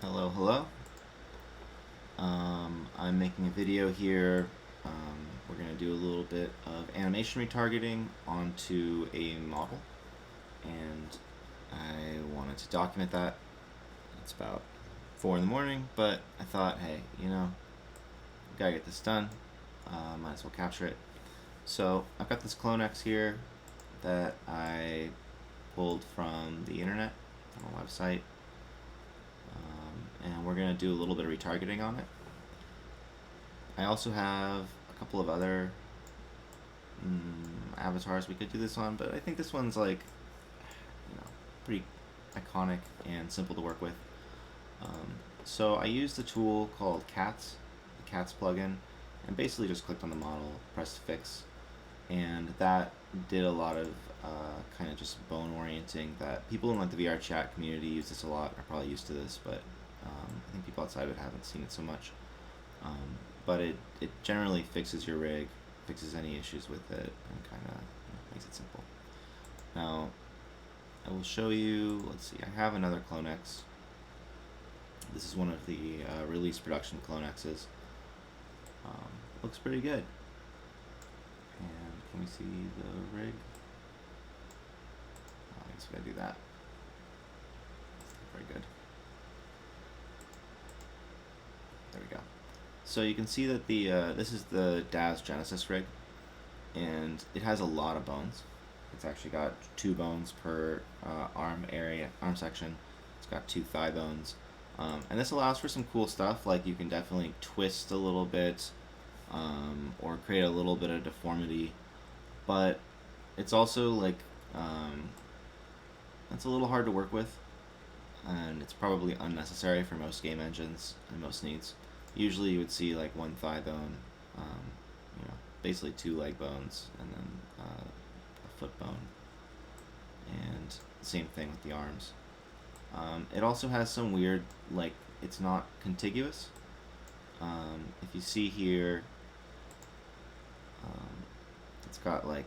Hello, hello. I'm making a video here. We're going to do a little bit of animation retargeting onto a model, and I wanted to document that. It's about 4 in the morning, but I thought, hey, gotta get this done. Might as well capture it. So I've got this CloneX here that I pulled from the internet, from a website, and we're going to do a little bit of retargeting on it. I also have a couple of other avatars we could do this on, but I think this one's like, pretty iconic and simple to work with. So I used a tool called Cats, the Cats plugin, and basically just clicked on the model, pressed fix, and that did a lot of kind of just bone orienting that people in like the VR chat community use this a lot, are probably used to this, but I think people outside of it haven't seen it so much. But it generally fixes your rig, fixes any issues with it, and kind of makes it simple. Now, I will show you, let's see, I have another CloneX. This is one of the release production CloneXs. Looks pretty good. And can we see the rig? I guess we gotta do that. Very good. There we go. So you can see that the this is the DAS Genesis rig, and it has a lot of bones. It's actually got 2 bones per arm section. It's got 2 thigh bones, and this allows for some cool stuff. Like you can definitely twist a little bit, or create a little bit of deformity, but it's also like it's a little hard to work with, and it's probably unnecessary for most game engines and most needs. Usually you would see like 1 thigh bone, basically 2 leg bones, and then a foot bone, and same thing with the arms. It also has some weird, like, it's not contiguous. If you see here, it's got like,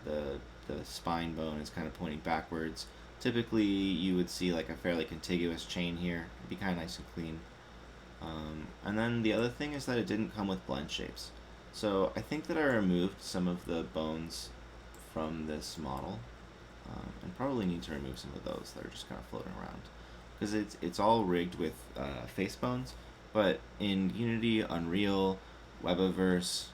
the spine bone is kind of pointing backwards. Typically you would see like a fairly contiguous chain here. It'd be kind of nice and clean. And then the other thing is that it didn't come with blend shapes. So I think that I removed some of the bones from this model, and probably need to remove some of those that are just kind of floating around, because it's all rigged with face bones. But in Unity, Unreal, Webaverse,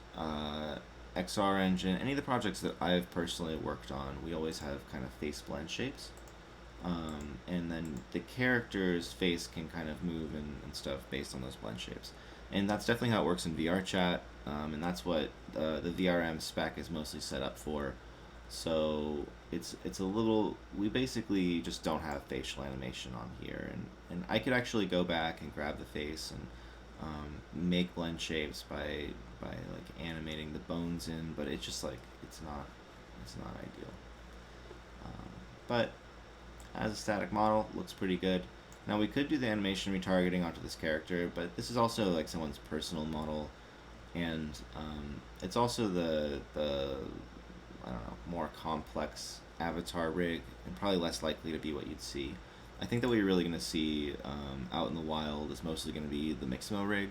XR Engine, any of the projects that I've personally worked on, we always have kind of face blend shapes. And then the character's face can kind of move and stuff based on those blend shapes. And that's definitely how it works in VR chat, and that's what the VRM spec is mostly set up for. So it's a little, we basically just don't have facial animation on here, and I could actually go back and grab the face and make blend shapes by like animating the bones in, but it's just like it's not ideal. But as a static model, looks pretty good. Now we could do the animation retargeting onto this character, but this is also like someone's personal model, and it's also the I don't know, more complex avatar rig, and probably less likely to be what you'd see. I think that what you're really going to see out in the wild is mostly going to be the Mixamo rig,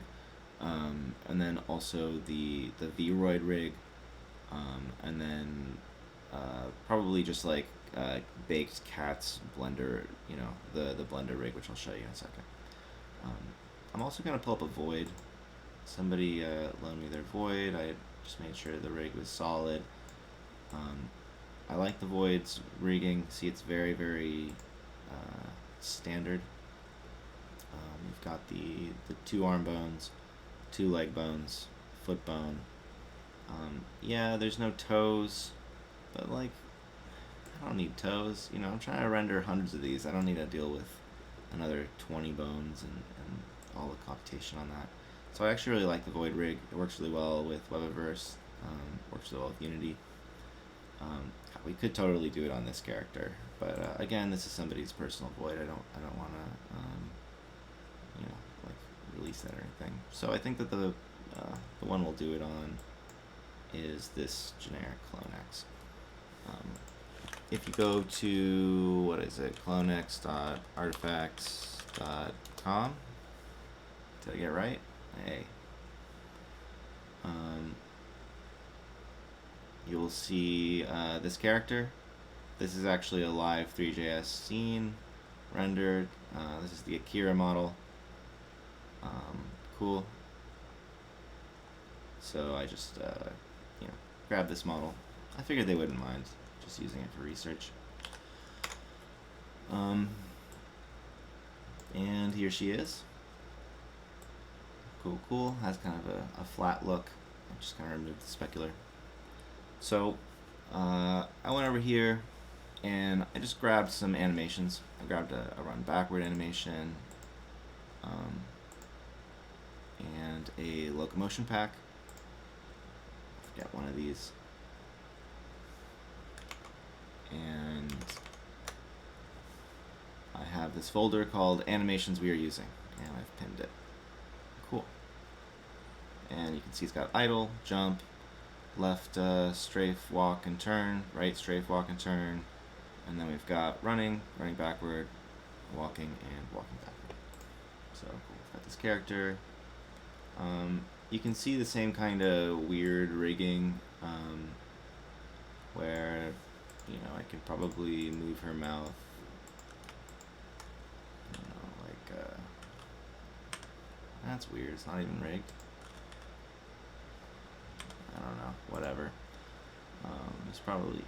and then also the Vroid rig, and then probably just like baked Cats blender, the blender rig, which I'll show you in a second. I'm also going to pull up a void. Somebody loaned me their void. I just made sure the rig was solid. I like the void's rigging. See, it's very, very standard. We've got the 2 arm bones, 2 leg bones, foot bone. Yeah, there's no toes, but like, I don't need toes. I'm trying to render hundreds of these. I don't need to deal with another 20 bones and all the computation on that. So I actually really like the void rig. It works really well with Webaverse. Works really well with Unity. We could totally do it on this character, but again, this is somebody's personal void. I don't want to like release that or anything. So I think that the one we'll do it on is this generic CloneX. If you go to, what is it, clonex.artifacts.com, realtime.com. Did I get it right? Hey. You'll see this character. This is actually a live 3JS scene rendered. This is the Akira model. Cool. So I just grabbed this model. I figured they wouldn't mind just using it for research. And here she is. Cool. Has kind of a flat look. I just kind of removed the specular. So I went over here and I just grabbed some animations. I grabbed a run backward animation and a locomotion pack. Get one of these. And I have this folder called animations we are using, and I've pinned it. Cool. And you can see it's got idle, jump, left strafe, walk and turn, right strafe, walk and turn, and then we've got running, running backward, walking, and walking backward. So cool. We've got this character. You can see the same kind of weird rigging where I can probably move her mouth, that's weird. It's not even rigged. I don't know. Whatever. It's probably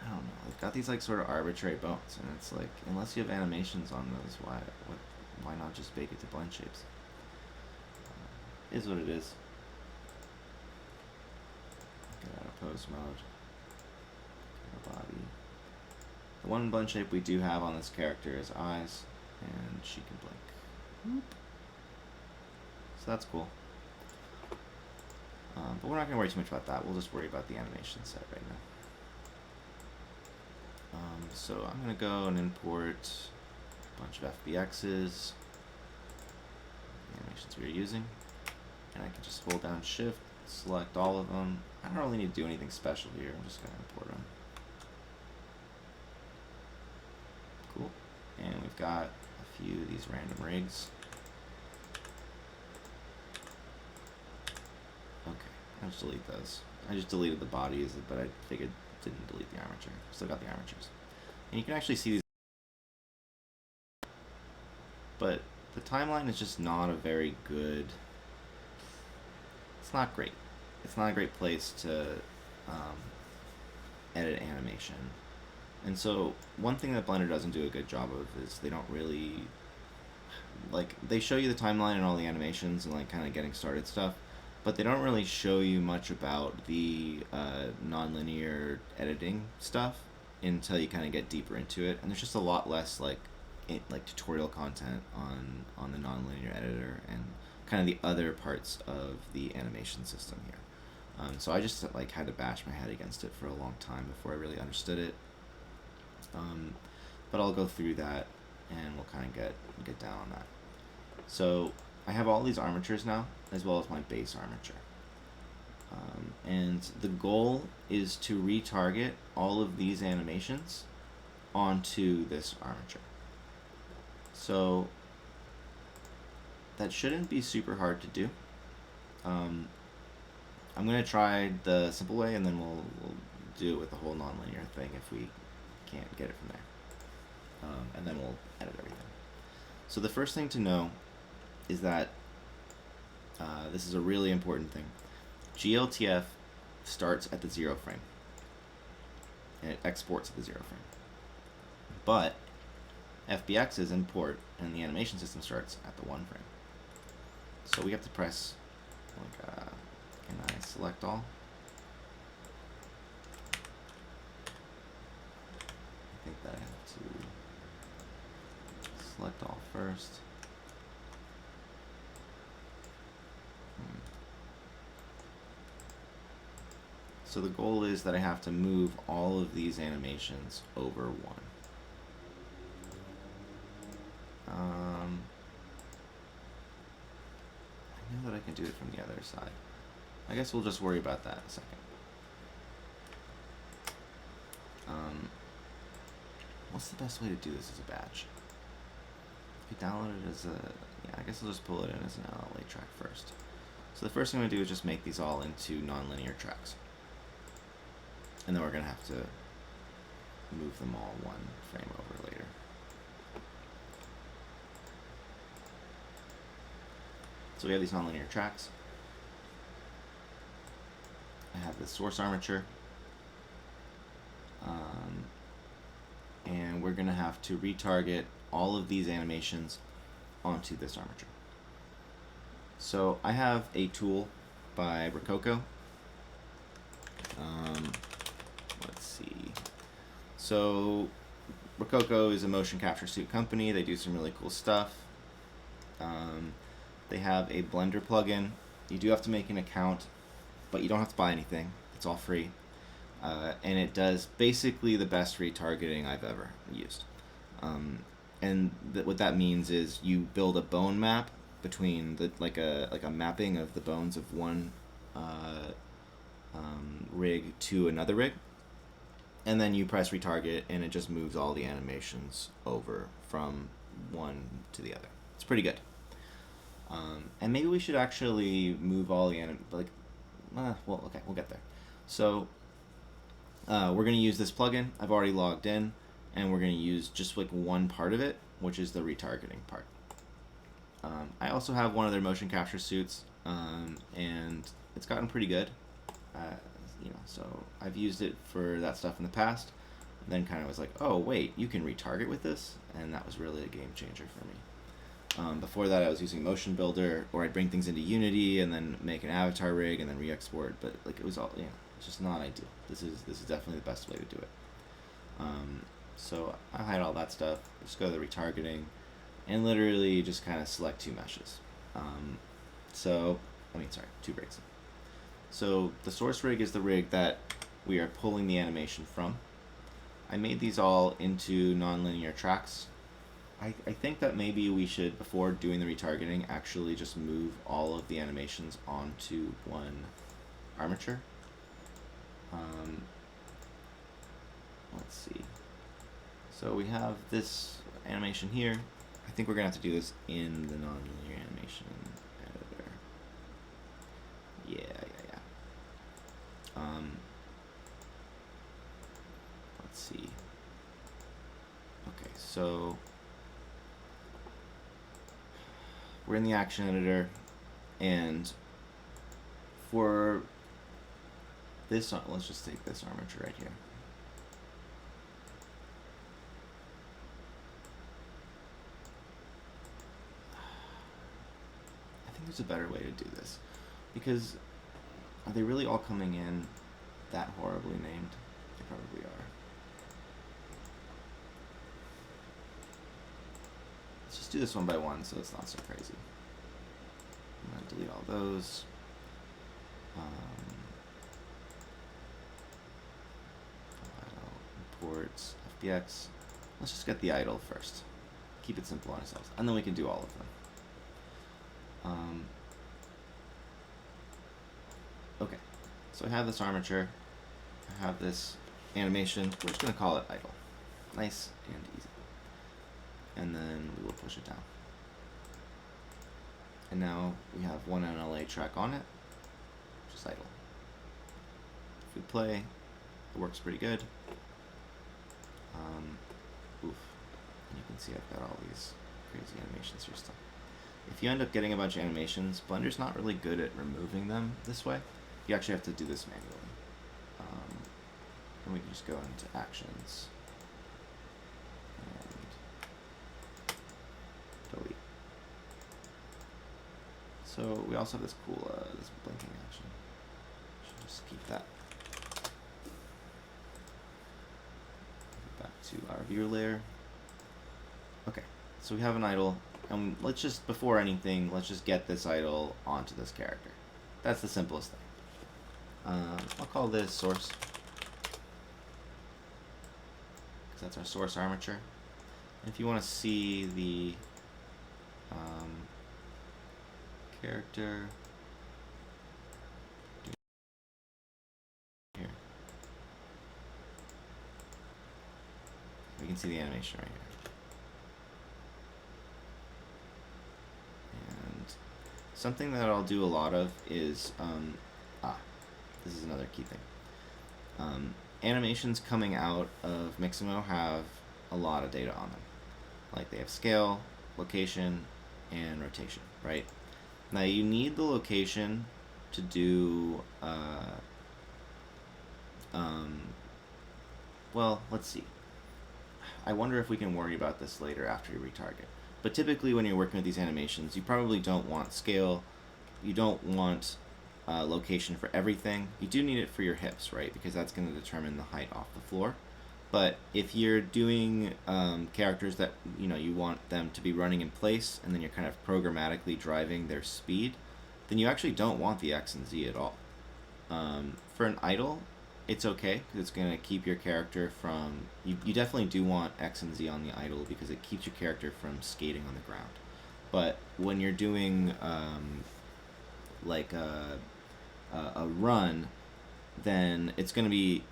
I don't know. They've got these sort of arbitrary bones, and it's like, unless you have animations on those, why not just bake it to blend shapes? Is what it is. Get out of pose mode. Get our body. The one blend shape we do have on this character is eyes, and she can blink. So that's cool. But we're not going to worry too much about that. We'll just worry about the animation set right now. So I'm going to go and import a bunch of FBXs, the animations we are using, and I can just hold down Shift, select all of them. I don't really need to do anything special here. I'm just going to import them. Cool. And we've got a few of these random rigs. Okay, I'll just delete those. I just deleted the bodies, but I figured didn't delete the armature. Still got the armatures. And you can actually see these. But the timeline is just not a very good. It's not great. It's not a great place to edit animation. And so one thing that Blender doesn't do a good job of is they don't really, they show you the timeline and all the animations and kind of getting started stuff, but they don't really show you much about the nonlinear editing stuff until you kind of get deeper into it. And there's just a lot less tutorial content on the nonlinear editor and kind of the other parts of the animation system here. So I just had to bash my head against it for a long time before I really understood it. But I'll go through that and we'll kind of get down on that. So I have all these armatures now, as well as my base armature. And the goal is to retarget all of these animations onto this armature. So that shouldn't be super hard to do. I'm going to try the simple way, and then we'll do it with the whole nonlinear thing if we can't get it from there. And then we'll edit everything. So the first thing to know is that this is a really important thing. GLTF starts at the 0 frame, and it exports at the 0 frame. But FBXs import, and the animation system starts at the 1 frame. So we have to press, can I select all? I think that I have to select all first. So the goal is that I have to move all of these animations over 1. I know that I can do it from the other side. I guess we'll just worry about that in a second. what's the best way to do this as a batch? If you download it as a, yeah, I guess I'll just pull it in as an LLA track first. So the first thing I'm going to do is just make these all into nonlinear tracks. And then we're going to have to move them all one frame over later. So we have these nonlinear tracks. I have the source armature. And we're going to have to retarget all of these animations onto this armature. So I have a tool by Rococo. Let's see. So Rococo is a motion capture suite company. They do some really cool stuff. They have a Blender plugin. You do have to make an account, but you don't have to buy anything. It's all free. And it does basically the best retargeting I've ever used. And what that means is you build a bone map between the like a mapping of the bones of one rig to another rig, and then you press retarget, and it just moves all the animations over from one to the other. It's pretty good. And maybe we should actually move all the well, okay, we'll get there. So we're going to use this plugin. I've already logged in, and we're going to use just like one part of it, which is the retargeting part. I also have one of their motion capture suits, and it's gotten pretty good. So I've used it for that stuff in the past. Then kind of was like, oh wait, you can retarget with this, and that was really a game changer for me. Before that, I was using Motion Builder, or I'd bring things into Unity and then make an avatar rig and then re-export. But like it was all, it's just not ideal. This is definitely the best way to do it. So I hide all that stuff. Just go to the retargeting, and literally just kind of select two meshes. Two rigs. So the source rig is the rig that we are pulling the animation from. I made these all into nonlinear tracks. I think that maybe we should, before doing the retargeting, actually just move all of the animations onto one armature. Let's see. So we have this animation here. I think we're going to have to do this in the nonlinear animation editor. Yeah. Let's see. Okay, so we're in the action editor, and for this, let's just take this armature right here. I think there's a better way to do this, because are they really all coming in that horribly named? They probably are. Let's just do this one by one so it's not so crazy. I'm going to delete all those. Imports, FBX. Let's just get the idle first. Keep it simple on ourselves, and then we can do all of them. Okay, so I have this armature. I have this animation. We're just going to call it idle. Nice and easy. And then we will push it down. And now we have one NLA track on it, which is idle. If we play, it works pretty good. And you can see I've got all these crazy animations here still. If you end up getting a bunch of animations, Blender's not really good at removing them this way. You actually have to do this manually. And we can just go into actions and delete. So we also have this cool this blinking action. Should just keep that. Back to our viewer layer. Okay, so we have an idle, and let's just, before anything, let's just get this idle onto this character. That's the simplest thing. I'll call this source, because that's our source armature. And if you want to see the character here, we can see the animation right here. And something that I'll do a lot of is, this is another key thing. Animations coming out of Mixamo have a lot of data on them. Like they have scale, location, and rotation, right? Now you need the location to do, well, let's see. I wonder if we can worry about this later after you retarget. But typically when you're working with these animations, you probably don't want scale. You don't want location for everything. You do need it for your hips, right? Because that's going to determine the height off the floor. But if you're doing characters that you want them to be running in place, and then you're kind of programmatically driving their speed, then you actually don't want the X and Z at all. For an idle, it's okay because it's going to keep your character from. You definitely do want X and Z on the idle because it keeps your character from skating on the ground. But when you're doing like a run, then it's going to be,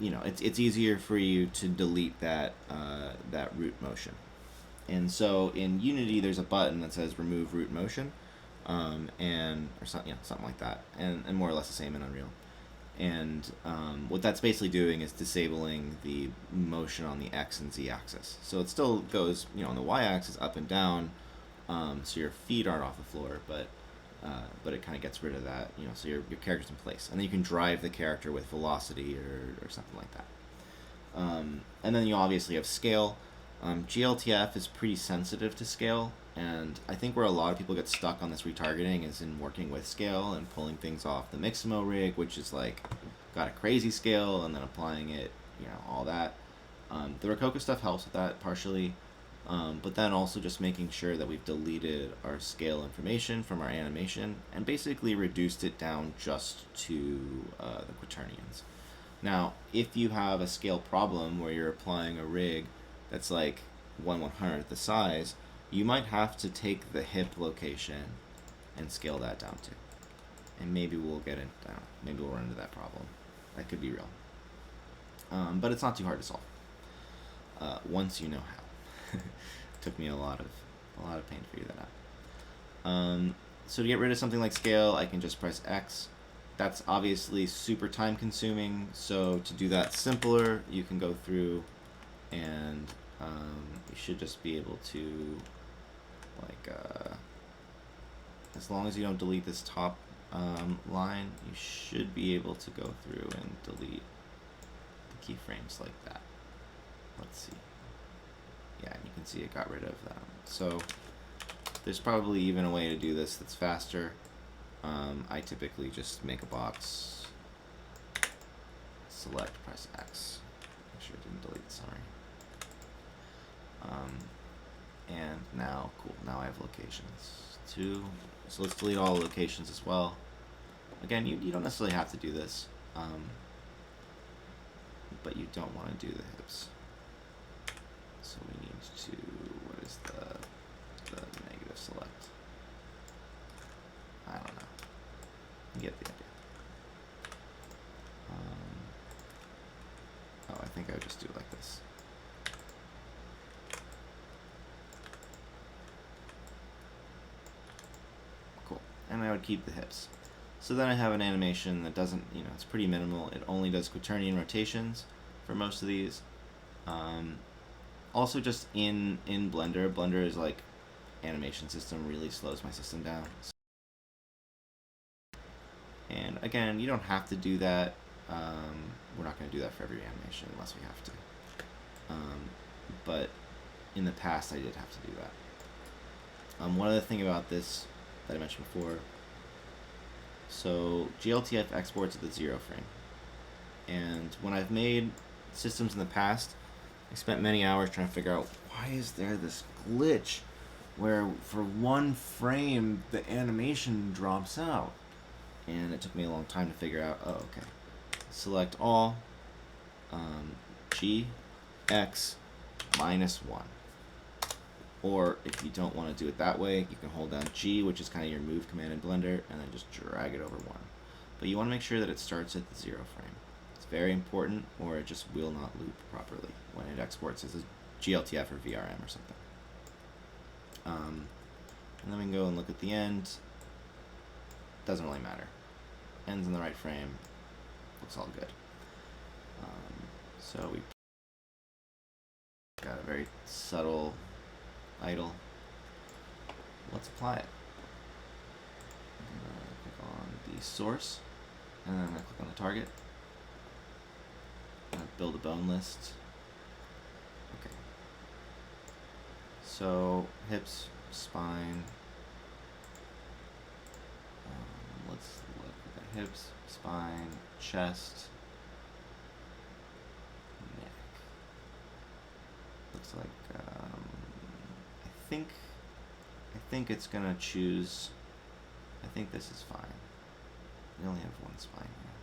it's easier for you to delete that root motion. And so in Unity, there's a button that says remove root motion, or something like that, and more or less the same in Unreal. And what that's basically doing is disabling the motion on the X and Z axis. So it still goes, on the Y axis up and down, so your feet aren't off the floor, but it kind of gets rid of that, so your character's in place. And then you can drive the character with velocity or something like that. And then you obviously have scale. GLTF is pretty sensitive to scale, and I think where a lot of people get stuck on this retargeting is in working with scale and pulling things off the Mixamo rig, which is like got a crazy scale, and then applying it, all that. The Rococo stuff helps with that partially, but then also just making sure that we've deleted our scale information from our animation and basically reduced it down just to the quaternions. Now, if you have a scale problem where you're applying a rig that's like 1/100th the size, you might have to take the hip location and scale that down too. And maybe we'll get it down. Maybe we'll run into that problem. That could be real. But it's not too hard to solve once you know how. Took me a lot of pain to figure that out. So to get rid of something like scale, I can just press X. That's obviously super time consuming. So to do that simpler, you can go through and you should just be able to, like, as long as you don't delete this top line, you should be able to go through and delete the keyframes like that. Let's see. Yeah, and you can see it got rid of them. So there's probably even a way to do this that's faster. I typically just make a box, select, press X. Make sure it didn't delete, sorry. And now, cool, now I have locations. So let's delete all locations as well. Again, you don't necessarily have to do this, but you don't want to do the hips. So we need to, what is the negative select? I don't know. You get the idea. I think I would just do it like this. Cool. And I would keep the hips. So then I have an animation that doesn't, it's pretty minimal. It only does quaternion rotations for most of these. Also just in Blender, Blender is like animation system, really slows my system down. And again, you don't have to do that. We're not going to do that for every animation unless we have to. But in the past, I did have to do that. One other thing about this that I mentioned before, so GLTF exports at the 0 frame. And when I've made systems in the past, I spent many hours trying to figure out why is there this glitch where for 1 frame the animation drops out. And it took me a long time to figure out, oh, okay. Select all, G, X, -1. Or if you don't want to do it that way, you can hold down G, which is kind of your move command in Blender, and then just drag it over 1. But you want to make sure that it starts at the 0 frame. It's very important, or it just will not loop properly when it exports as a GLTF or VRM or something. And then we can go and look at the end. Doesn't really matter. Ends in the right frame. Looks all good. So we got a very subtle idle. Let's apply it. I'm gonna click on the source, and then I'm gonna click on the target. I'm gonna build a bone list. Okay. So hips, spine. Let's look at the hips, spine, chest, neck. Looks like I think it's gonna choose. I think this is fine. We only have one spine here.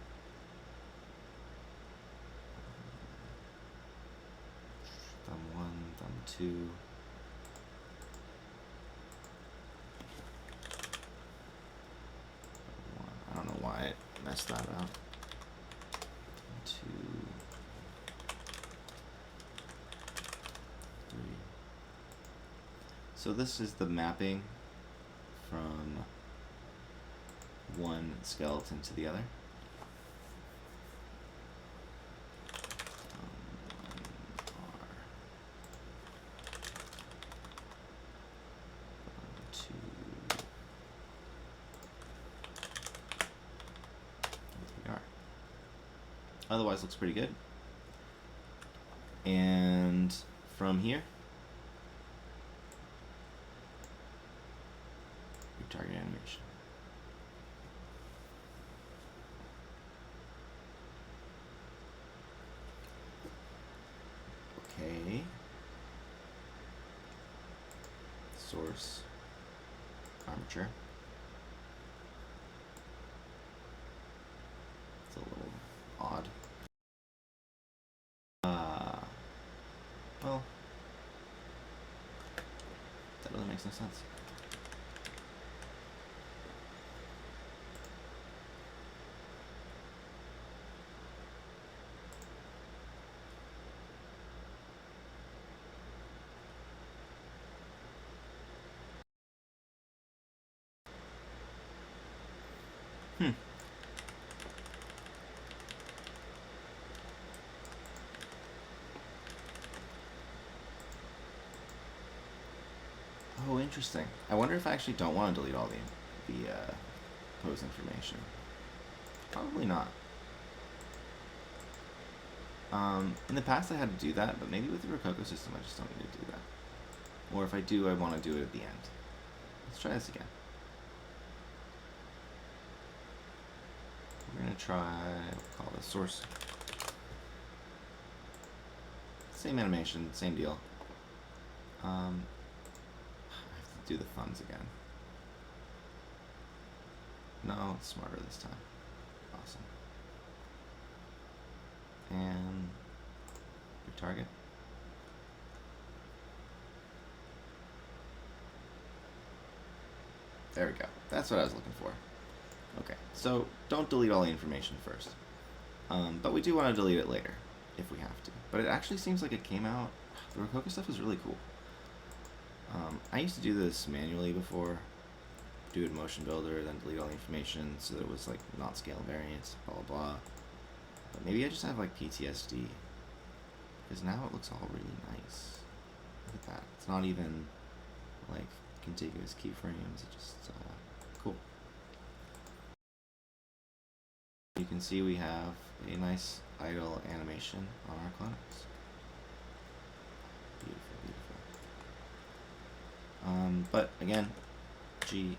Thumb 1, thumb 2. I don't know why it messed that up. 2, 3. So this is the mapping from one skeleton to the other. Otherwise looks pretty good. And from here, retarget animation. Okay. Source, armature. It's a little odd. Well, that really makes no sense. Oh, interesting. I wonder if I actually don't want to delete all the pose information. Probably not. In the past I had to do that, but maybe with the Rococo system I just don't need to do that. Or if I do, I want to do it at the end. Let's try this again. We're going to try, we'll call this source. Same animation, same deal. I have to do the thumbs again. No, it's smarter this time. Awesome. And retarget. There we go. That's what I was looking for. Okay, so don't delete all the information first. But we do want to delete it later, if we have to. But it actually seems like it came out... The Rococo stuff is really cool. I used to do this manually before. Do it in Motion Builder, then delete all the information so that it was like not scale variants, blah blah blah. But maybe I just have like PTSD. Because now it looks all really nice. Look at that. It's not even like contiguous keyframes, it's just cool. You can see we have a nice idle animation on our CloneX. Beautiful, beautiful. But again, GX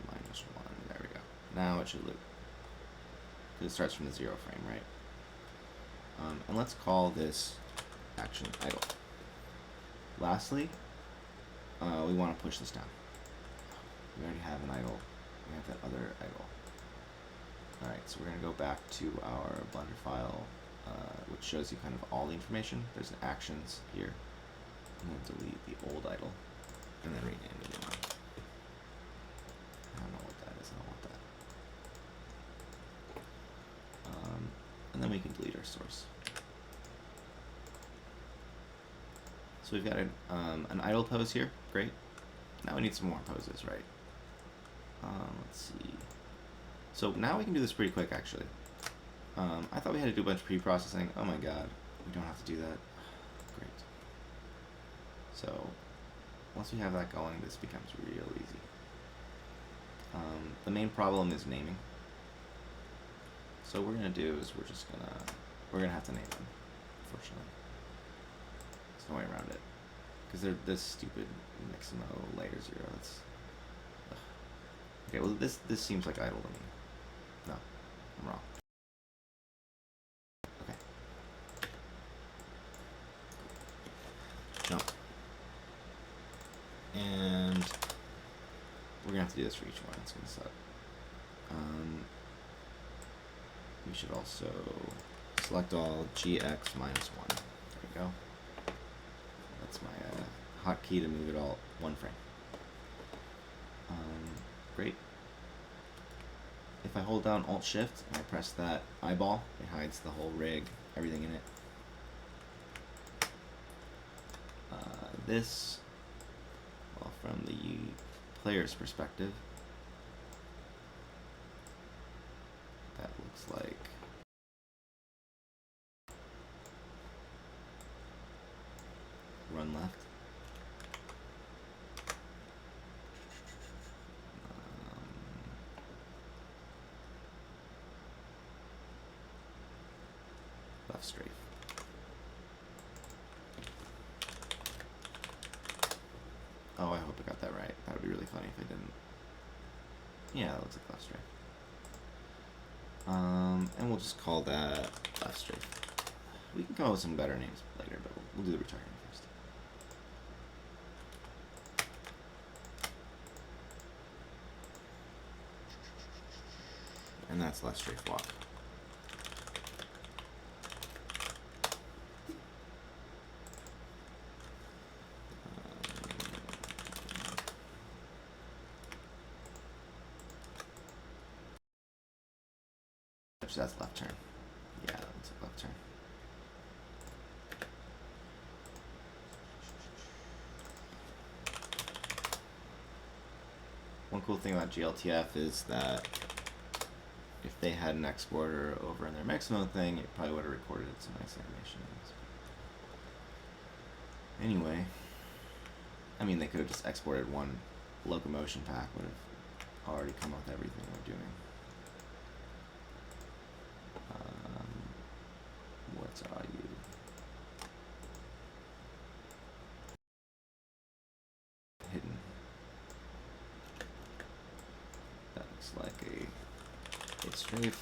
minus 1, there we go. Now it should loop. Because it starts from the 0 frame, right? And let's call this action idle. Lastly, we want to push this down. We already have an idle. We have that other idle. Alright, so we're going to go back to our Blender file, which shows you kind of all the information. There's actions here. I'm going to delete the old idle, and then rename the new one. I don't know what that is. I don't want that. source. So we've got an idle pose here. Great. Now we need some more poses, right? Let's see. So now we can do this pretty quick, actually. I thought we had to do a bunch of pre-processing. Oh my god. We don't have to do that. Great. So once we have that going, this becomes real easy. The main problem is naming. So what we're gonna do is we're gonna have to name them, unfortunately. There's no way around it. Because they're this stupid Mixamo layer 0. That's okay, well this seems like idle to me. No, I'm wrong. Okay. Jump. And we're gonna have to do this for each one. It's gonna suck. We should also select all GX -1. There we go. That's my hotkey to move it all one frame. Great. If I hold down Alt-Shift and I press that eyeball, it hides the whole rig, everything in it. This, well, from the player's perspective, that looks like run left. Left strafe. Oh, I hope I got that right. That would be really funny if I didn't. Yeah, that looks like left strafe. And we'll just call that left strafe. We can come up with some better names later, but we'll do the retargeting first. And that's left strafe walk. That's left turn. Yeah, that's a left turn. One cool thing about GLTF is that if they had an exporter over in their Mixamo thing, it probably would have recorded some nice animations. Anyway, I mean, they could have just exported one locomotion pack, would have already come up with everything we're doing. What are you? Hidden. That looks like a strafe.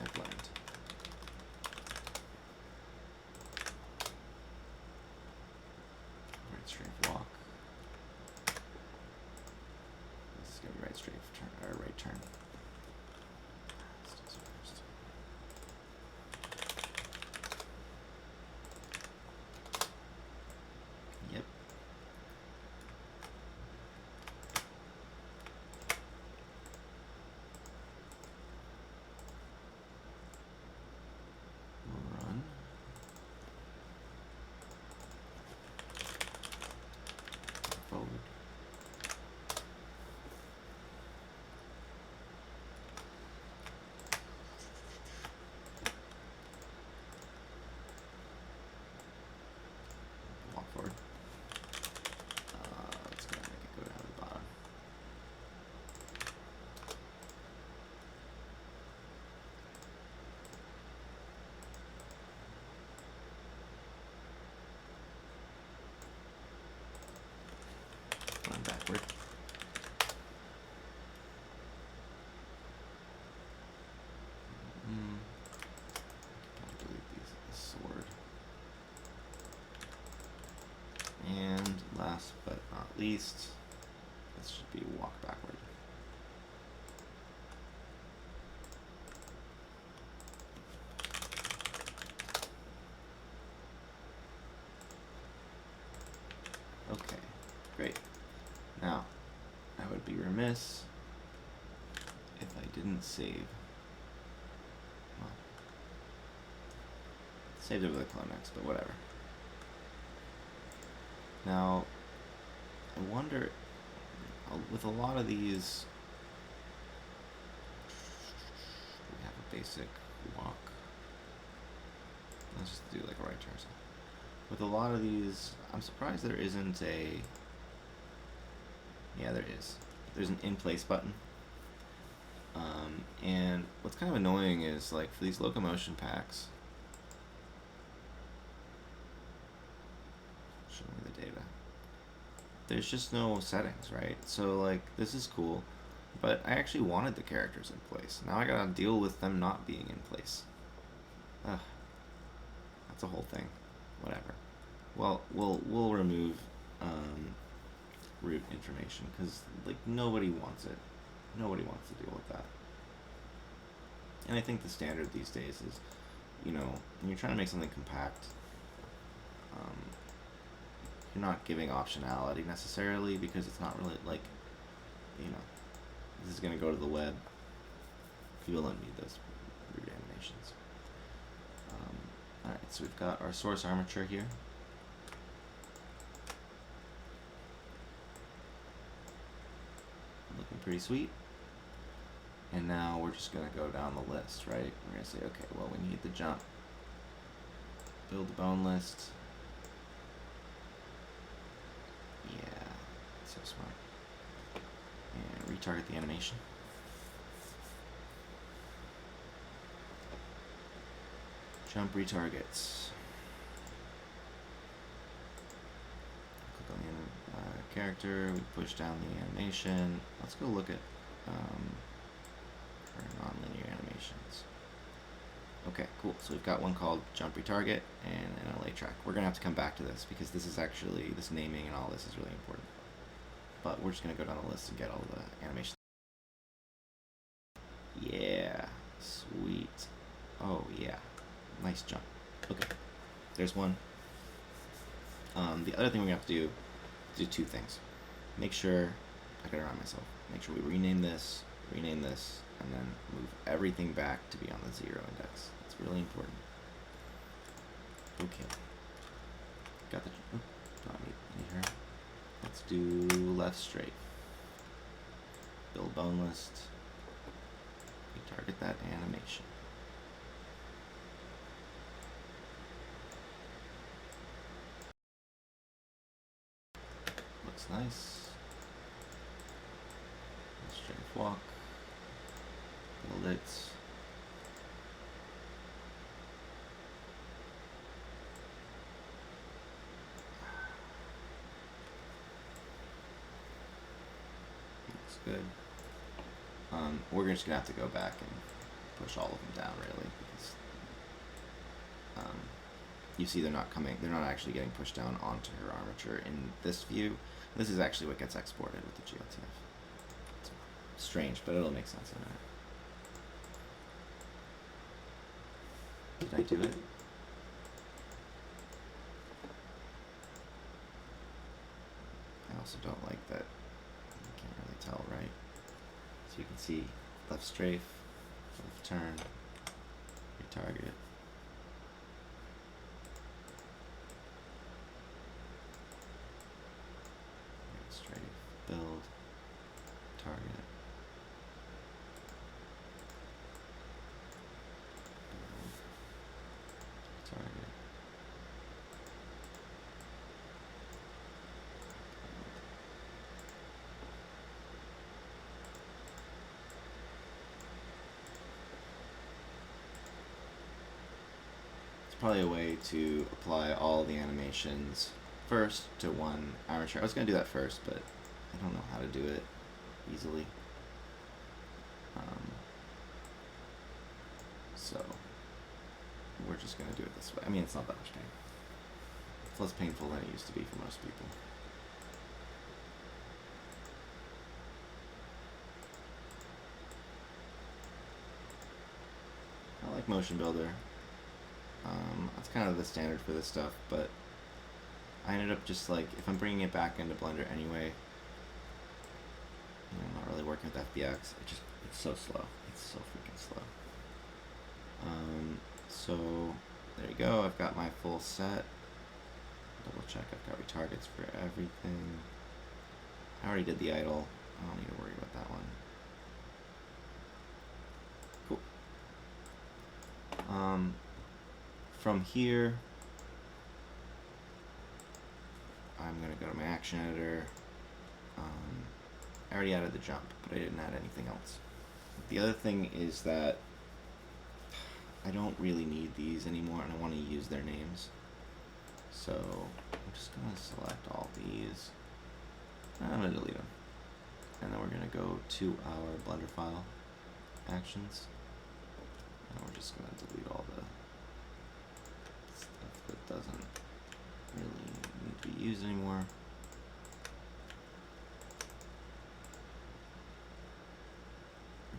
I blend. Right strafe walk. This is gonna be right strafe turn or right turn. Let's do this first. Yep. Run. Forward. Walk forward. Let's go make it go down to the bottom. Run backward. I'll delete the sword. And last but not least, this should be walk backward. Okay, great. Now, I would be remiss if I didn't save. Well, saved over the CloneX, but whatever. Now, I wonder, with a lot of these, we have a basic walk. Let's just do like a right turn. With a lot of these, I'm surprised there isn't a, yeah, there is. There's an in-place button. And what's kind of annoying is, like, for these locomotion packs, show me the data. There's just no settings, right? So, like, this is cool, but I actually wanted the characters in place. Now I gotta deal with them not being in place. Ugh. That's a whole thing. Whatever. Well, we'll remove root information, because, like, nobody wants it. Nobody wants to deal with that. And I think the standard these days is, you know, when you're trying to make something compact, you're not giving optionality necessarily, because it's not really, like, you know, this is going to go to the web. People don't need those root animations. Alright, so we've got our source armature here. Looking pretty sweet. And now we're just going to go down the list, right? We're going to say, okay, well, we need the jump. Build the bone list. Yeah, so smart. And retarget the animation. Jump retargets. Click on the character, we push down the animation. Let's go look at for nonlinear animations. Okay, cool. So we've got one called Jump Retarget and an LA track. We're gonna have to come back to this because this is actually, this naming and all this is really important. But we're just gonna go down the list and get all the animations. Yeah, sweet. Oh yeah, nice jump. Okay, there's one. The other thing we have to do two things. Make sure, I gotta remind myself, make sure we rename this, and then move everything back to be on the 0 index. That's really important. Okay. Got the, not need her. Let's do left strafe. Build bone list. Retarget that animation. Looks nice. Strafe walk. Build it. Looks good. We're just gonna have to go back and push all of them down, really, because you see they're not actually getting pushed down onto her armature in this view. This is actually what gets exported with the GLTF. It's strange, but it'll make sense in a minute. Did I do it? I also don't like that. You can't really tell, right? So you can see left strafe, left turn, retarget. Right strafe, build, target. Target. It's probably a way to apply all the animations first to one armature. I was going to do that first, but I don't know how to do it easily. So we're just going to do it this way. I mean, it's not that much pain. It's less painful than it used to be for most people. I like Motion Builder. That's kind of the standard for this stuff, but I ended up just like, if I'm bringing it back into Blender anyway, I'm not really working with FBX. It's so slow. It's so freaking slow. So there you go. I've got my full set. Double check. I've got retargets for everything. I already did the idle. I don't need to worry about that one. Cool. From here, I'm gonna go to my action editor. I already added the jump, but I didn't add anything else. The other thing is that I don't really need these anymore, and I want to use their names. So I'm just gonna select all these. I'm gonna delete them, and then we're gonna go to our Blender file, actions, and we're just gonna delete all the stuff that doesn't really need to be used anymore.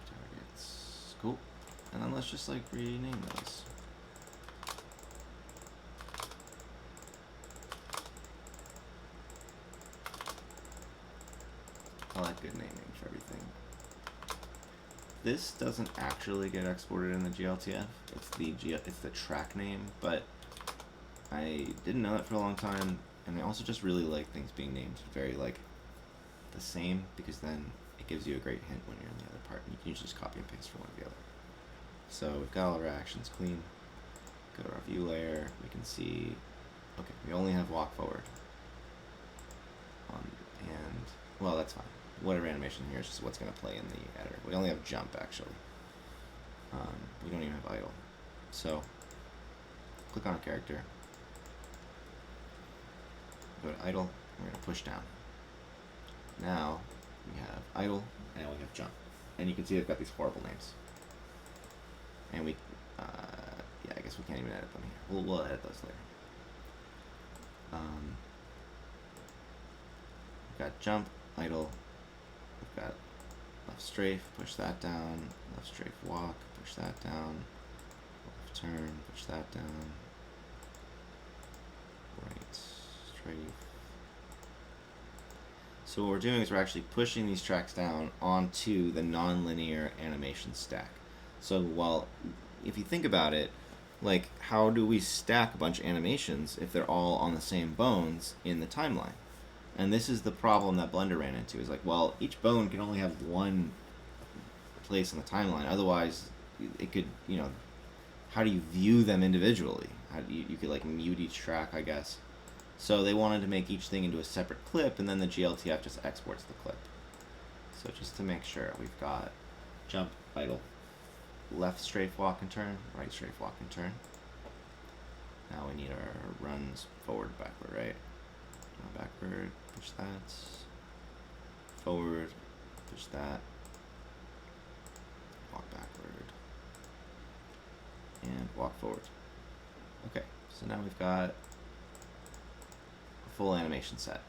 Targets, cool. And then let's just like rename those. I like good naming for everything. This doesn't actually get exported in the GLTF. It's the track name, but I didn't know that for a long time, and I also just really like things being named very like the same, because then it gives you a great hint when you're in the other part, and you can usually just copy and paste from one to the other. So we've got all our actions clean. Go to our view layer. We can see, okay, we only have walk forward. And, well, that's fine. Whatever animation here is just what's going to play in the editor. We only have jump, actually. We don't even have idle. So, click on a character. Go to idle. We're going to push down. Now, we have idle, and we have jump. And you can see they've got these horrible names. And we, yeah, I guess we can't even edit them here. We'll edit those later. We've got jump, idle. We've got left strafe, push that down. Left strafe walk, push that down. Left turn, push that down. Right strafe. So what we're doing is we're actually pushing these tracks down onto the non-linear animation stack. So while, if you think about it, like how do we stack a bunch of animations if they're all on the same bones in the timeline? And this is the problem that Blender ran into, is like, well, each bone can only have one place in the timeline. Otherwise, it could, you know, how do you view them individually? How do you could like mute each track, I guess. So they wanted to make each thing into a separate clip, and then the GLTF just exports the clip. So just to make sure, we've got jump, idle, left strafe walk and turn, right strafe walk and turn. Now we need our runs forward, backward, right? Backward, push that. Forward, push that. Walk backward. And walk forward. Okay, so now we've got a full animation set.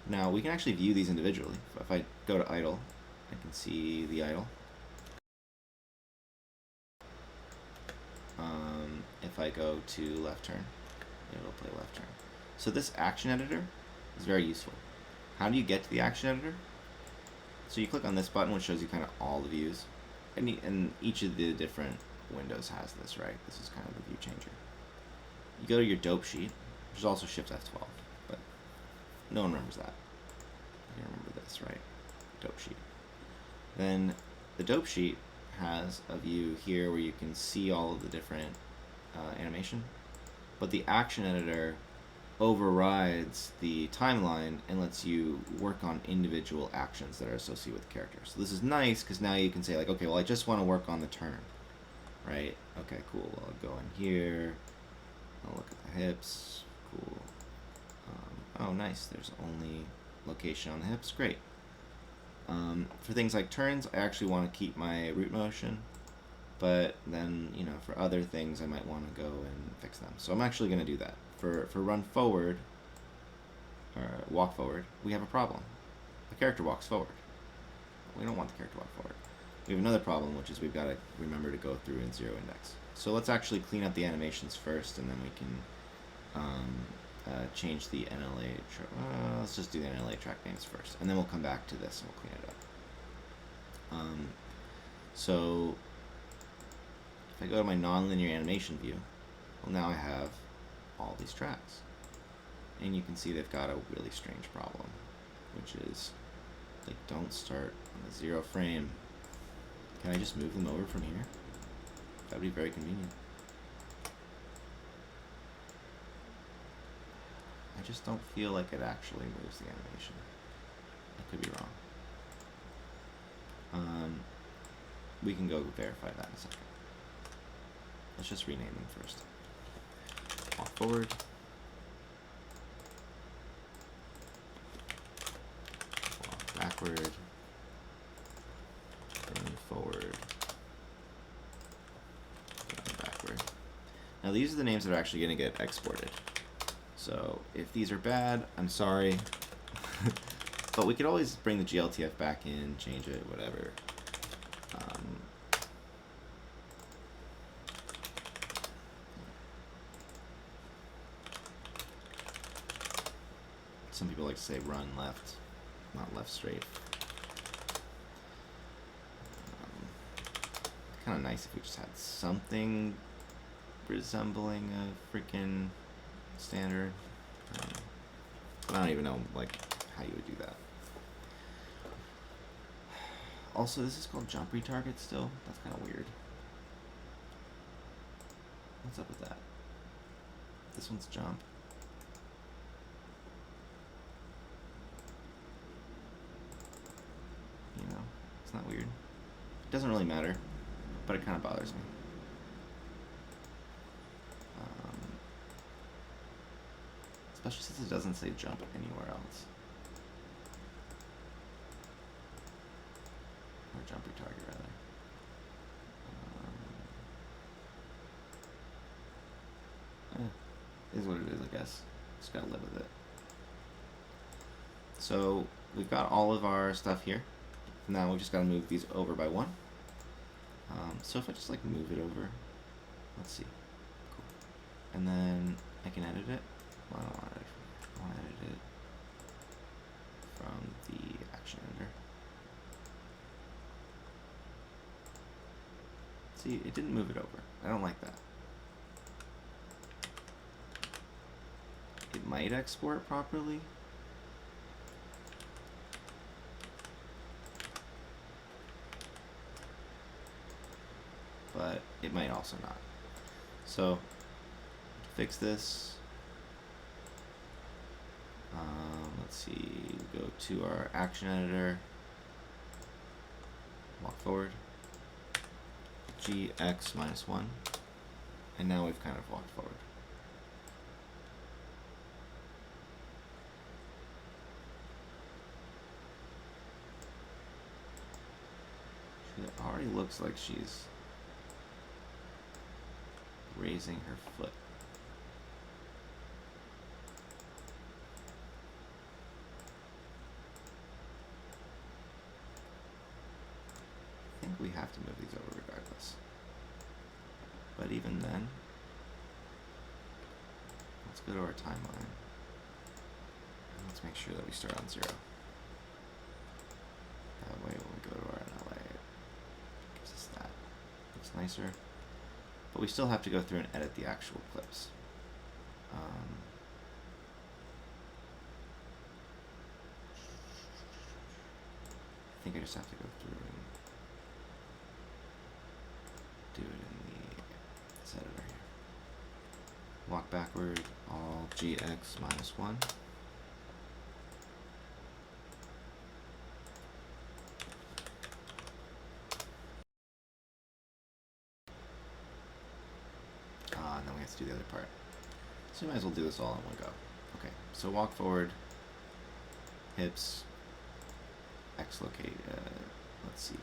Now we can actually view these individually. If I go to idle, I can see the idle. If I go to left turn, it'll play left turn. So this action editor is very useful. How do you get to the action editor? So you click on this button, which shows you kind of all the views. And each of the different windows has this, right? This is kind of the view changer. You go to your dope sheet, which is also Shift F12, but no one remembers that. You remember this, right? Dope sheet. Then the dope sheet has a view here where you can see all of the different animation, but the action editor overrides the timeline and lets you work on individual actions that are associated with the character. So this is nice because now you can say like, okay, well I just want to work on the turn, right? Okay, cool. Well, I'll go in here. I'll look at the hips. Cool. Oh, nice. There's only location on the hips. Great. For things like turns, I actually want to keep my root motion, but then, you know, for other things, I might want to go and fix them. So I'm actually going to do that. For run forward, or walk forward, we have a problem. The character walks forward. We don't want the character to walk forward. We have another problem, which is we've got to remember to go through and zero index. So let's actually clean up the animations first, and then we can change the NLA. Let's just do the NLA track names first, and then we'll come back to this and we'll clean it up. So if I go to my nonlinear animation view, well, now I have all these tracks, and you can see they've got a really strange problem, which is they don't start on the 0 frame. Can I just move them over from here? That would be very convenient. I just don't feel like it actually moves the animation. I could be wrong. We can go verify that in a second. Let's just rename them first. Walk forward. Walk backward. Then forward. Then backward. Now these are the names that are actually going to get exported. So if these are bad, I'm sorry. But we could always bring the GLTF back in, change it, whatever. Some people like to say run left, not left straight. Kind of nice if we just had something resembling a freaking standard. But I don't even know like how you would do that. Also, this is called jump retarget still. That's kind of weird. What's up with that? This one's jump. You know, it's not weird. It doesn't really matter, but it kind of bothers me. Especially since it doesn't say jump anywhere else. Or jump retarget, rather. Is what it is, I guess. Just gotta live with it. So we've got all of our stuff here. Now we've just gotta move these over by 1. So if I just like move it over, let's see. Cool. And then I can edit it. Well, I don't want to edit it. I want to edit it from the action editor. See, it didn't move it over. I don't like that. It might export properly. But it might also not. So, to fix this, let's see, go to our action editor, walk forward, GX -1, and now we've kind of walked forward. It already looks like she's raising her foot. I think we have to move these over regardless. But even then, let's go to our timeline. And let's make sure that we start on 0. That way when we go to our NLA, it gives us that. Looks nicer. But we still have to go through and edit the actual clips. I think I just have to go through and do it in this editor here. Walk backward, all GX -1. And then we have to do the other part. So we might as well do this all in one go. Okay, so walk forward, hips, X locate, let's see.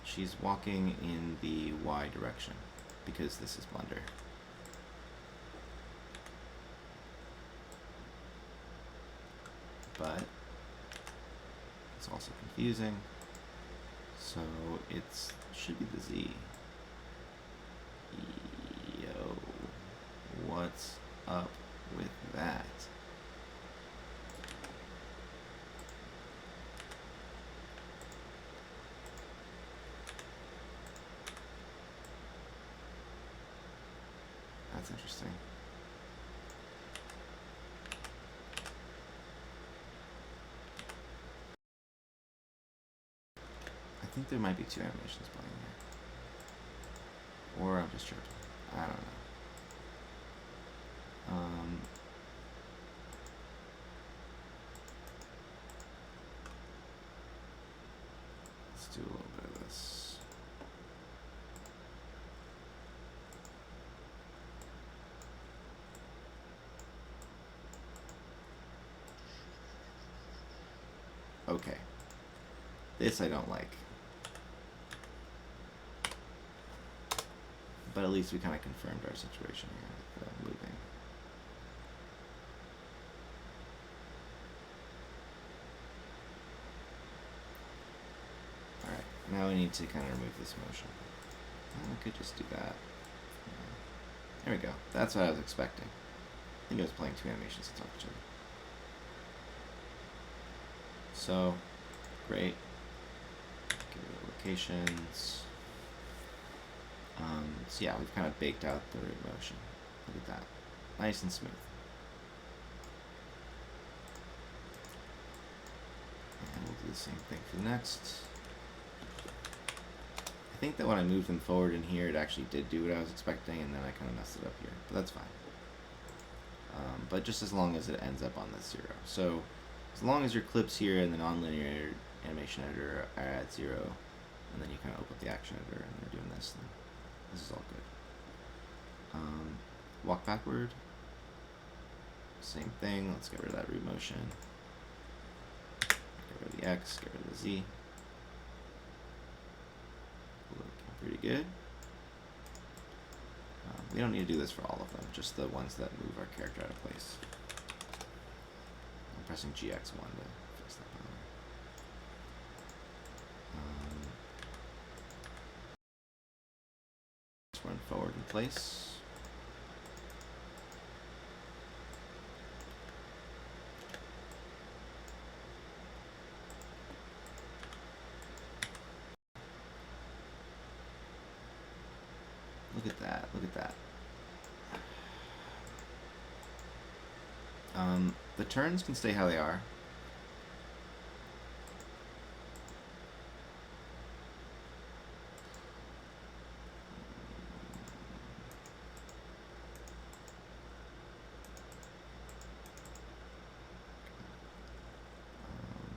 She's walking in the Y direction because this is Blender. But it's also confusing. So it should be the Z. what's up with that? That's interesting. I think there might be two animations playing here. Or I'm just tripping. I don't know. Let's do a little bit of this. Okay. This I don't like. But at least we kind of confirmed our situation here with moving. Alright, now we need to kind of remove this motion. We could just do that. There we go. That's what I was expecting. I think I was playing two animations on top of each other. So, great. Give it locations. So yeah, we've kind of baked out the root motion. Look at that. Nice and smooth. And we'll do the same thing for the next. I think that when I moved them forward in here, it actually did do what I was expecting, and then I kind of messed it up here. But that's fine. But just as long as it ends up on this 0. So as long as your clips here in the nonlinear animation editor are at 0, and then you kind of open up the action editor and they're doing this, then this is all good. Walk backward. Same thing. Let's get rid of that root motion. Get rid of the X, get rid of the Z. Looking pretty good. We don't need to do this for all of them, just the ones that move our character out of place. I'm pressing GX1 to fix that, by the way. Let's run forward in place. Look at that, look at that. The turns can stay how they are.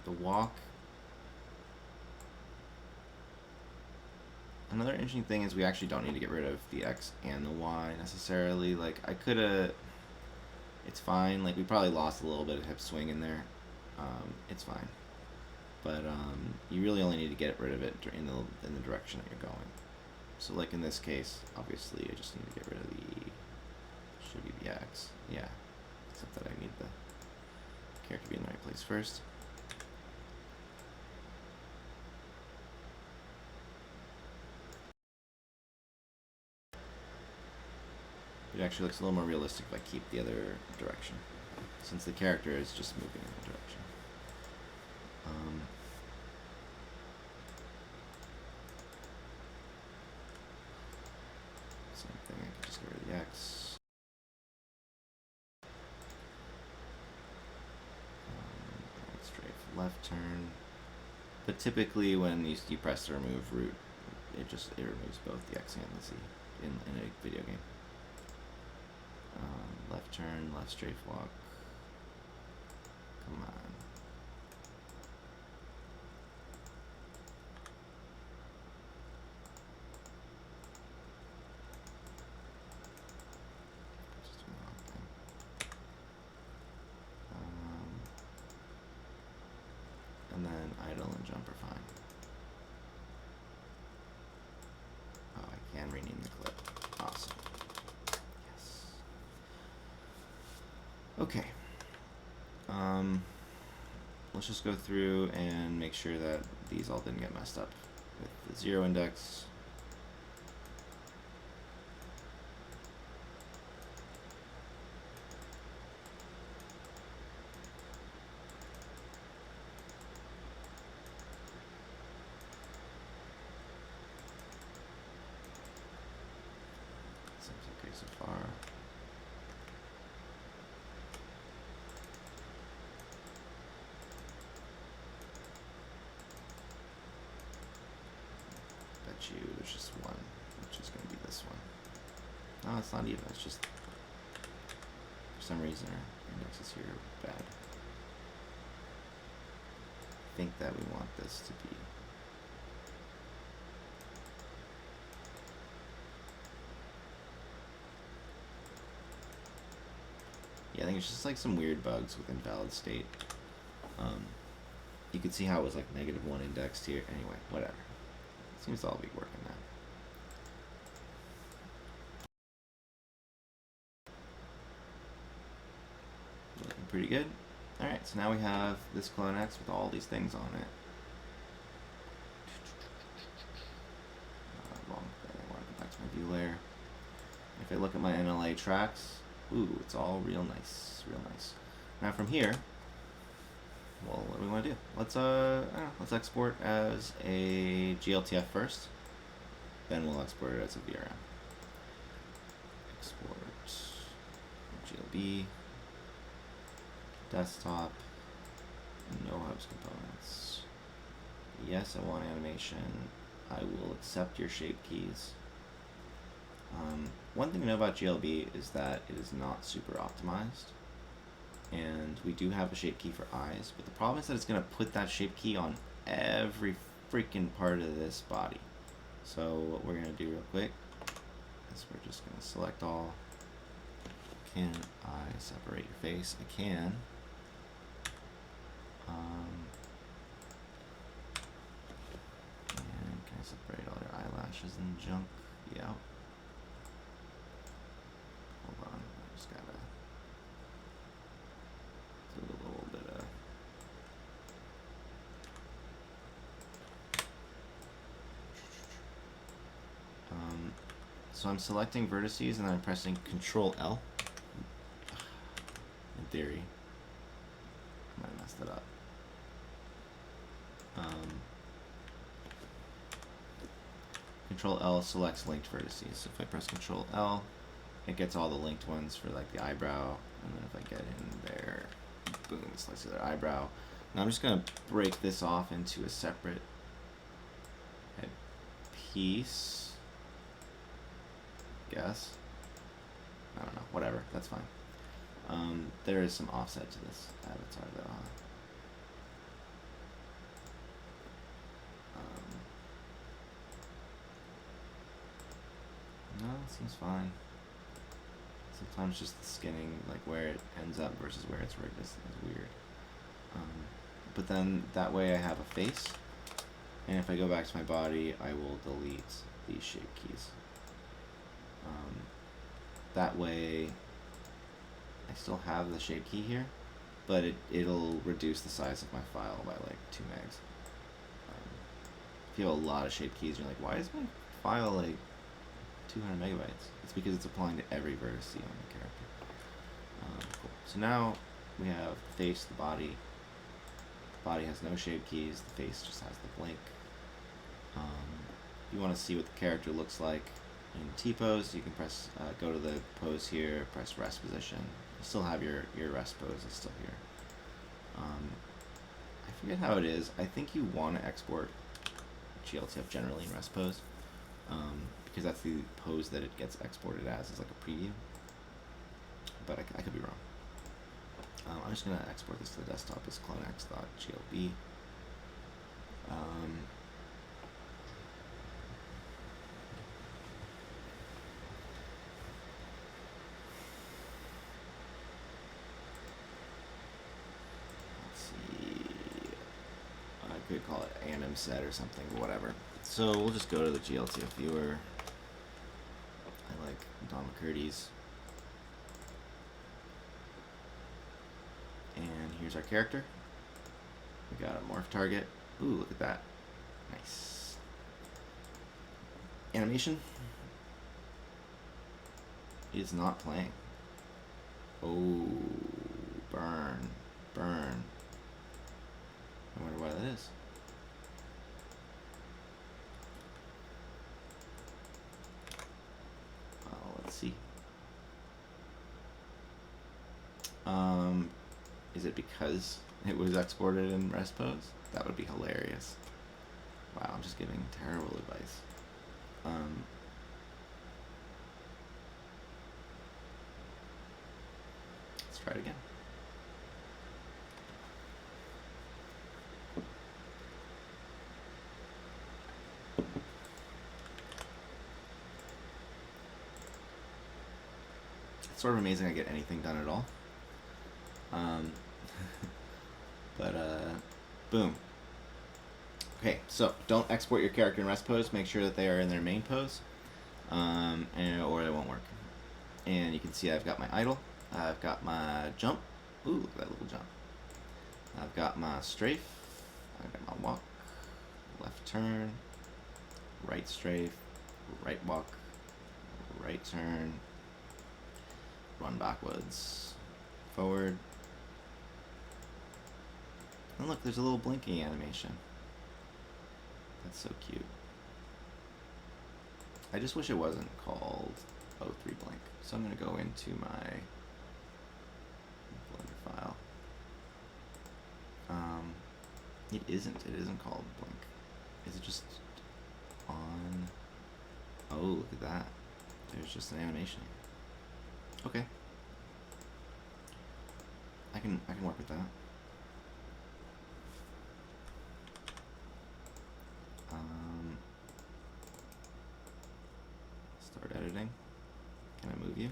The walk. Another interesting thing is we actually don't need to get rid of the X and the Y necessarily. Like, I could have... It's fine. Like, we probably lost a little bit of hip swing in there. It's fine. But you really only need to get rid of it in the direction that you're going. So, like in this case, obviously, I just need to get rid of the... Should be the X. Yeah. Except that I need the character to be in the right place first. It actually looks a little more realistic if I keep the other direction, since the character is just moving in the direction. Same thing, I can just get rid of the X. Right strafe left turn. But typically when you press the remove root, it removes both the X and the Z in a video game. Left turn, left strafe walk. Come on. Just doing the wrong thing. And then idle and jump are fine. Oh, I can rename the clip. Awesome. Okay. Let's just go through and make sure that these all didn't get messed up with the 0 index. there's just one, which is going to be this one. No, it's not even. It's just, for some reason, our indexes here are bad. I think that we want this to be. Yeah, I think it's just like some weird bugs with invalid state. You can see how it was like -1 indexed here. Anyway, whatever. Seems to all be working now. Looking pretty good. Alright, so now we have this CloneX with all these things on it. Wrong thing. I want to go back to my view layer. If I look at my NLA tracks, ooh, it's all real nice, real nice. Now from here, well, what do we want to do? Let's let's export as a GLTF first, then we'll export it as a VRM. Export GLB, desktop, no hubs components. Yes, I want animation. I will accept your shape keys. One thing to know about GLB is that it is not super optimized. And we do have a shape key for eyes, but the problem is that it's going to put that shape key on every freaking part of this body. So what we're going to do real quick is we're just going to select all. Can I separate your face? I can. And can I separate all your eyelashes and junk? Yeah. Hold on, I just gotta do a little bit of. So I'm selecting vertices and then I'm pressing Control L. In theory, I might have messed it up. Control L selects linked vertices. So if I press Control L, it gets all the linked ones for like the eyebrow, and then if I get in there, boom, it selects the other eyebrow. Now I'm just gonna break this off into a separate head piece. Guess. I don't know. Whatever. That's fine. There is some offset to this avatar though. No, it seems fine. Sometimes just the skinning, like where it ends up versus where it's rigged, is weird. But then that way I have a face, and if I go back to my body, I will delete these shape keys. That way I still have the shape key here, but it'll reduce the size of my file by like 2 megs. If you have a lot of shape keys, you're like, why is my file like 200 megabytes? It's because it's applying to every vertex on the character. Cool. So now we have the face, the body. The body has no shape keys. The face just has the blink. If you want to see what the character looks like in T-pose, you can press, go to the pose here, press rest position. You still have your rest pose is still here. I forget how it is. I think you want to export GLTF generally in rest pose, because that's the pose that it gets exported as like a preview. But I could be wrong. I'm just going to export this to the desktop as clonex.glb. Could call it anim set or something, whatever. So we'll just go to the GLTF viewer. I like Don McCurdy's. And here's our character. We got a morph target. Ooh, look at that. Nice. Animation. It's not playing. Oh, burn. Burn. I wonder why that is. Let's see. Is it because it was exported in rest pose? That would be hilarious. Wow, I'm just giving terrible advice. Let's try it again. It's sort of amazing I get anything done at all. But boom. Okay, so don't export your character in rest pose. Make sure that they are in their main pose, or it won't work. And you can see I've got my idle. I've got my jump. Ooh, look at that little jump. I've got my strafe. I've got my walk. Left turn. Right strafe. Right walk. Right turn. Run backwards. Forward. And look, there's a little blinking animation. That's so cute. I just wish it wasn't called O3 Blink. So I'm going to go into my Blender file. It isn't called Blink. Is it just on? Oh, look at that. There's just an animation. Okay. I can work with that. Start editing. Can I move you?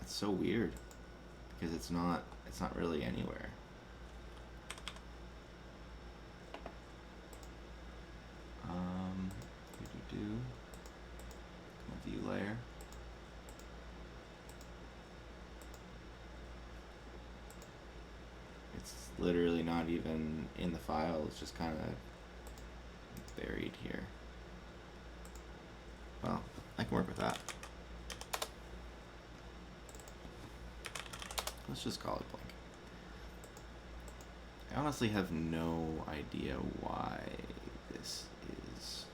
It's so weird because it's not really anywhere. My view layer. It's literally not even in the file. It's just kind of buried here. Well, I can work with that. Let's just call it Blink. I honestly have no idea why this is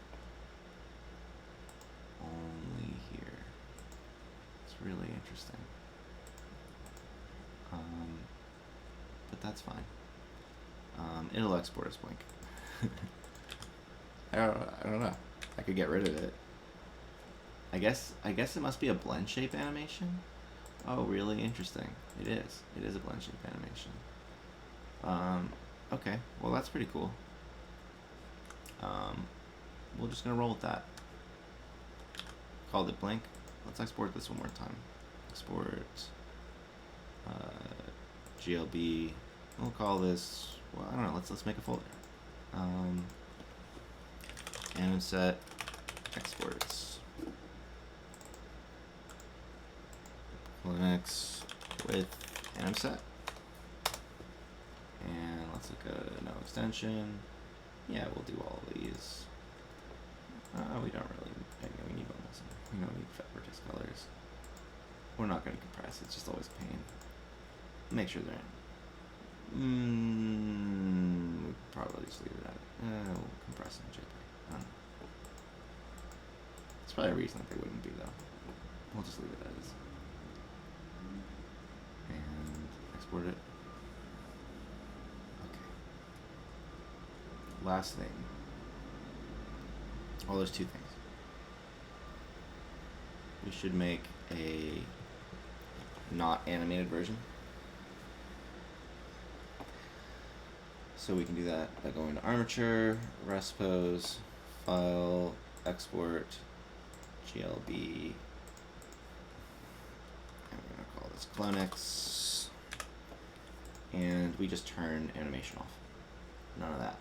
only here. It's really interesting. But that's fine. It'll export as Blink. I don't know. I could get rid of it. I guess it must be a blend shape animation. Oh, really interesting. It is. It is a blend shape animation. Okay. Well, that's pretty cool. We're just gonna roll with that. Called it Blink. Let's export this one more time. Export GLB. We'll call this. Well, I don't know. Let's make a folder. And set exports. CloneX with anim set. And let's look at no extension. Yeah, we'll do all of these. We don't really. We need bonus. We don't need vertex colors. We're not going to compress. It's just always a pain. Make sure they're in. We'll probably just leave it at it. We'll compress in JPEG. There's probably a reason that they wouldn't be though. We'll just leave it as. And export it. Okay. Last thing. Oh, there's two things. We should make a not animated version. So we can do that by going to armature, rest pose, file, export, GLB, and we're going to call this CloneX, and we just turn animation off. None of that.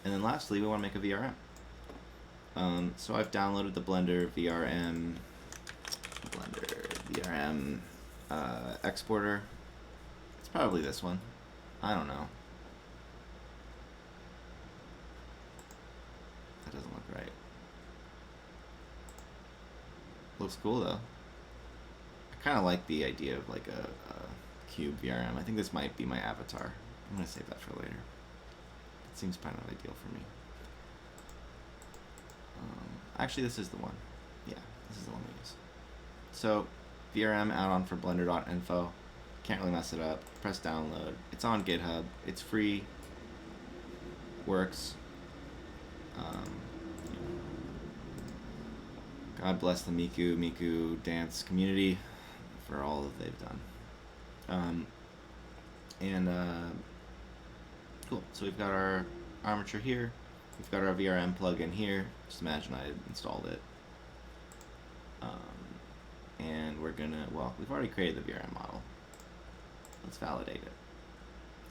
And then lastly, we want to make a VRM. So I've downloaded the Blender VRM exporter. It's probably this one. I don't know. That doesn't look right. Looks cool though. I kind of like the idea of like a cube VRM. I think this might be my avatar. I'm gonna save that for later. It seems kind of ideal for me. Actually, this is the one. Yeah, this is the one we use. So VRM add-on for blender.info. Can't really mess it up. Press download. It's on GitHub. It's free. Works. God bless the Miku dance community for all that they've done. Cool. So we've got our armature here. We've got our VRM plugin here. Just imagine I installed it. And we're gonna, well, we've already created the VRM model. Let's validate it.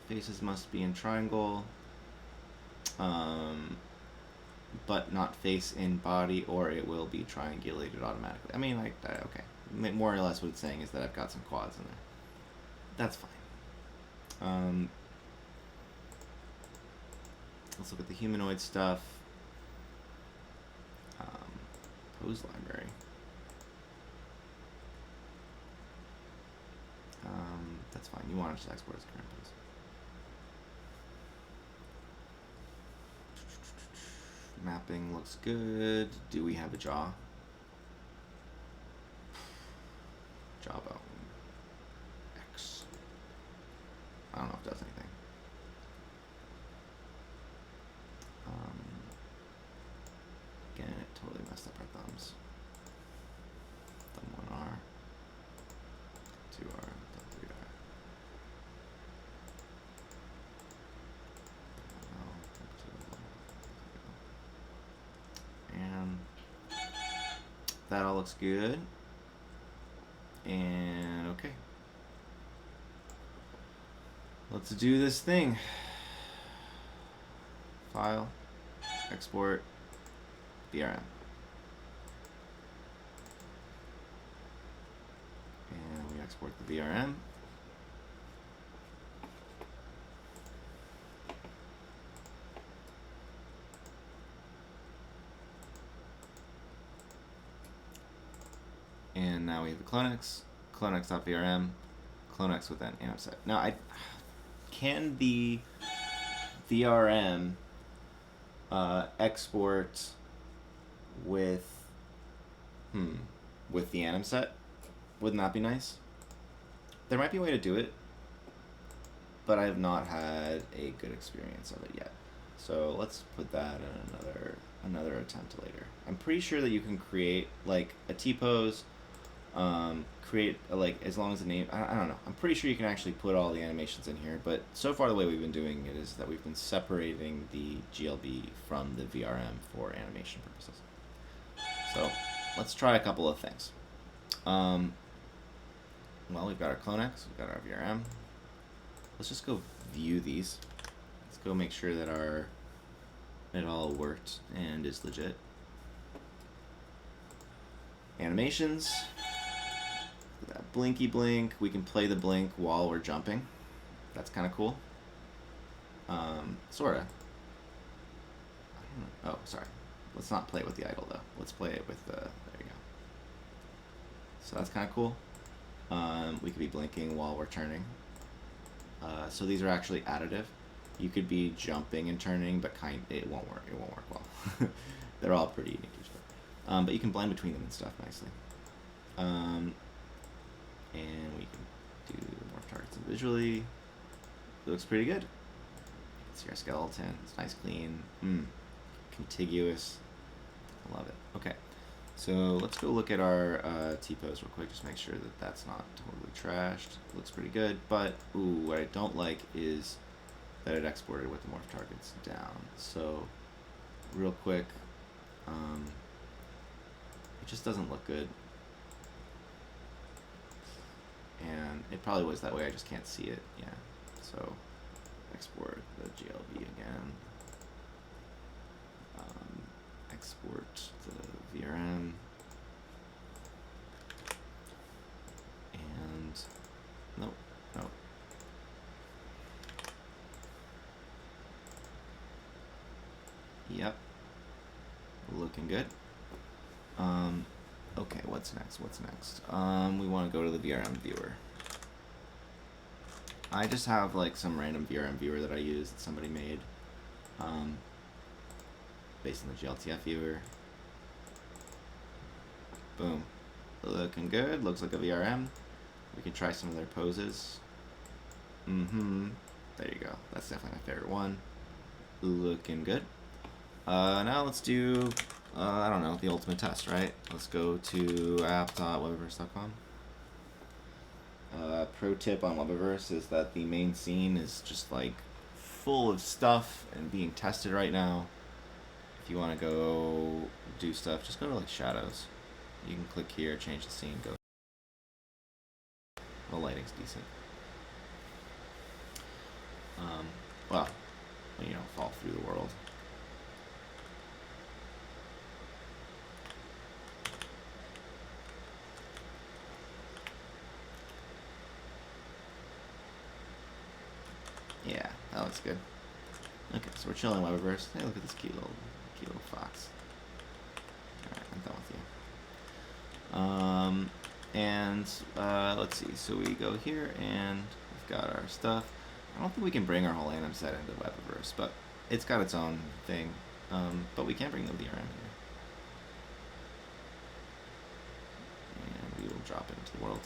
Faces must be in triangle, but not face in body, or it will be triangulated automatically. I mean, like, okay. More or less what it's saying is that I've got some quads in there. That's fine. Let's look at the humanoid stuff. Pose library. That's fine. You want to just export as current pose. Mapping looks good. Do we have a jaw? Jawbone. X. I don't know if it does anything. Again, it totally messed up our thumbs. Thumb 1R. 2R. Thumb 3R. And that all looks good. And okay. Let's do this thing. File, export, VRM. And we export the VRM. And now we have the CloneX, CloneX.vrm, CloneX with an anim set. Now, can the VRM export with the anim set? Wouldn't that be nice? There might be a way to do it, but I have not had a good experience of it yet. So let's put that in another attempt later. I'm pretty sure that you can create like a T-pose, create as long as the name, I don't know. I'm pretty sure you can actually put all the animations in here, but so far the way we've been doing it is that we've been separating the GLB from the VRM for animation purposes. So let's try a couple of things. Well, we've got our CloneX, we've got our VRM. Let's just go view these. Let's go make sure that it all worked and is legit. Animations. Look at that blinky blink. We can play the blink while we're jumping. That's kind of cool. Sorta. Oh, sorry. Let's not play it with the idle though. Let's play it with the. There you go. So that's kind of cool. We could be blinking while we're turning. So these are actually additive. You could be jumping and turning, but it won't work. It won't work well. They're all pretty unique to each other. But you can blend between them and stuff nicely. And we can do more targets individually. It looks pretty good. You can see our skeleton. It's nice, clean, contiguous. I love it. Okay, so let's go look at our T-pose real quick. Just make sure that that's not totally trashed. It looks pretty good, but what I don't like is that it exported with the morph targets down. So real quick, it just doesn't look good. And it probably was that way, I just can't see it. Yeah. So export the GLB again. Export the VRM. And no. Yep. Looking good. Okay, what's next? We want to go to the VRM viewer. I just have like some random VRM viewer that I use that somebody made, based on the GLTF viewer. Boom. Looking good. Looks like a VRM. We can try some of their poses. There you go. That's definitely my favorite one. Looking good. Now let's do, I don't know, the ultimate test, right? Let's go to app.webiverse.com. Pro tip on Webiverse is that the main scene is just like full of stuff and being tested right now. If you want to go do stuff, just go to like shadows. You can click here, change the scene, go. The lighting's decent. Well, when you don't fall through the world. Yeah, that looks good. Okay, so we're chilling in Webiverse. Hey, look at this cute little fox. Alright, I'm done with you. Let's see. So we go here and we've got our stuff. I don't think we can bring our whole anim set into Webiverse, but it's got its own thing. But we can bring the VRM here. And we will drop it into the world.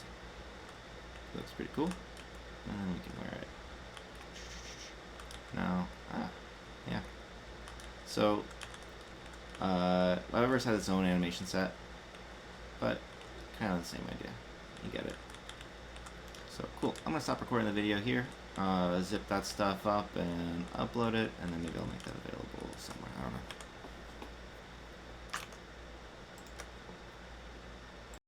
Looks pretty cool. And we can wear it. Now, yeah. So, Webiverse has its own animation set, but kind of the same idea. You get it. So cool. I'm gonna stop recording the video here, zip that stuff up and upload it, and then maybe I'll make that available somewhere. I don't know.